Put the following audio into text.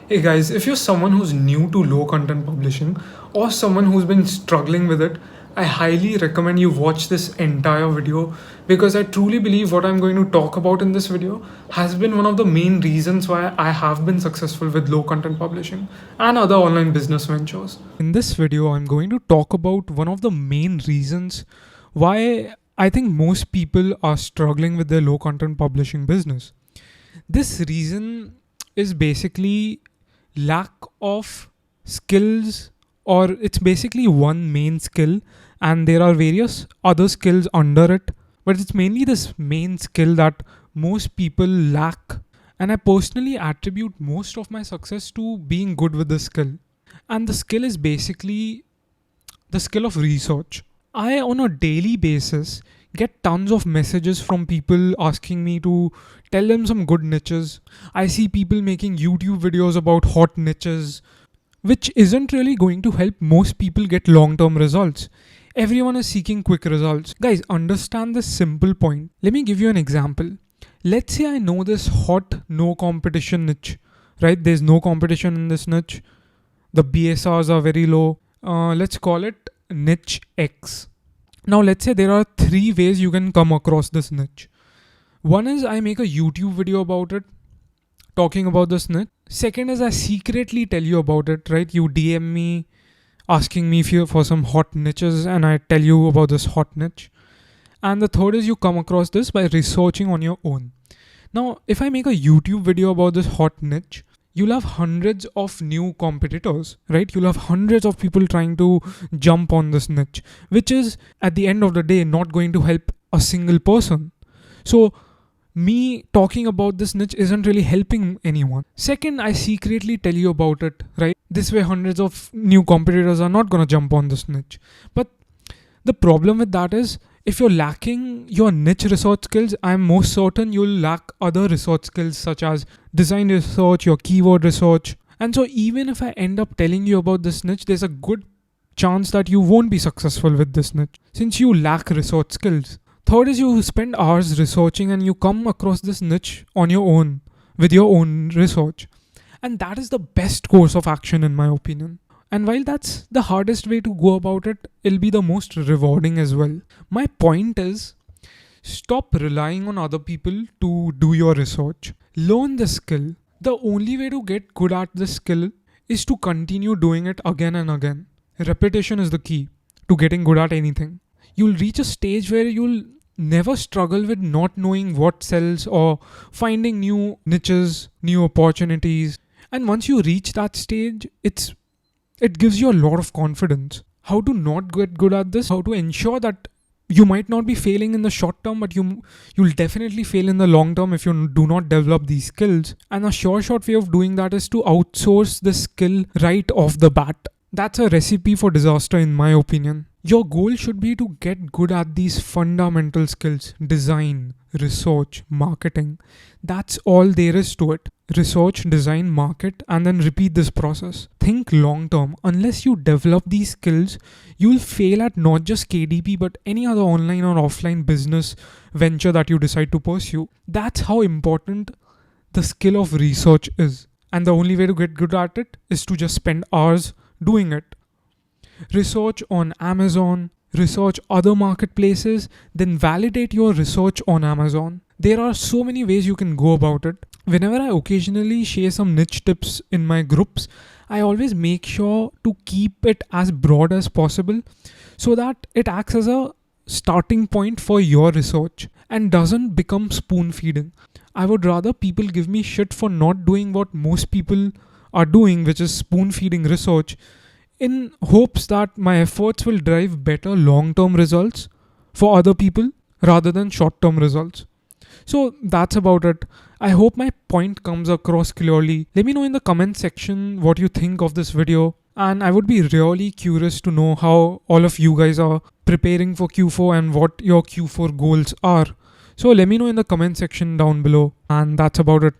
Hey guys, if you're someone who's new to low content publishing or someone who's been struggling with it, I highly recommend you watch this entire video because I truly believe what I'm going to talk about in this video has been one of the main reasons why I have been successful with low content publishing and other online business ventures. In this video, I'm going to talk about one of the main reasons why I think most people are struggling with their low content publishing business. This reason is basically lack of skills, or it's basically one main skill and there are various other skills under it, but it's mainly this main skill that most people lack. And I personally attribute most of my success to being good with the skill. And the skill is basically the skill of research. I, on a daily basis, get tons of messages from people asking me to tell them some good niches. I see people making YouTube videos about hot niches, which isn't really going to help most people get long term results. Everyone is seeking quick results. Guys, understand this simple point. Let me give you an example. Let's say I know this hot no competition niche, right? There's no competition in this niche. The BSRs are very low. Let's call it niche X. Now, let's say there are three ways you can come across this niche. One is I make a YouTube video about it, talking about this niche. Second is I secretly tell you about it, right? You DM me asking me for some hot niches and I tell you about this hot niche. And the third is you come across this by researching on your own. Now, if I make a YouTube video about this hot niche, you'll have hundreds of new competitors, right? You'll have hundreds of people trying to jump on this niche, which is at the end of the day not going to help a single person. So, me talking about this niche isn't really helping anyone. Second, I secretly tell you about it, right? This way, hundreds of new competitors are not gonna jump on this niche. But the problem with that is, if you're lacking your niche research skills, I'm most certain you'll lack other research skills such as design research, your keyword research. And so, even if I end up telling you about this niche, there's a good chance that you won't be successful with this niche since you lack research skills. Third is you spend hours researching and you come across this niche on your own with your own research. And that is the best course of action, in my opinion. And while that's the hardest way to go about it, it'll be the most rewarding as well. My point is stop relying on other people to do your research. Learn the skill. The only way to get good at this skill is to continue doing it again and again. Repetition is the key to getting good at anything. You'll reach a stage where you'll never struggle with not knowing what sells or finding new niches, new opportunities. And once you reach that stage, it gives you a lot of confidence. How to not get good at this, how to ensure that you might not be failing in the short term, but you'll definitely fail in the long term if you do not develop these skills. And a short way of doing that is to outsource the skill right off the bat. That's a recipe for disaster, in my opinion. Your goal should be to get good at these fundamental skills: design, research, marketing. That's all there is to it. Research, design, market, and then repeat this process. Think long term. Unless you develop these skills, you'll fail at not just KDP but any other online or offline business venture that you decide to pursue. That's how important the skill of research is. And the only way to get good at it is to just spend hours doing it. Research on Amazon, research other marketplaces, then validate your research on Amazon. There are so many ways you can go about it. Whenever I occasionally share some niche tips in my groups, I always make sure to keep it as broad as possible so that it acts as a starting point for your research and doesn't become spoon feeding. I would rather people give me shit for not doing what most people are doing, which is spoon feeding research, in hopes that my efforts will drive better long term results for other people rather than short term results. So that's about it. I hope my point comes across clearly. Let me know in the comment section what you think of this video. And I would be really curious to know how all of you guys are preparing for Q4 and what your Q4 goals are. So let me know in the comment section down below. And that's about it.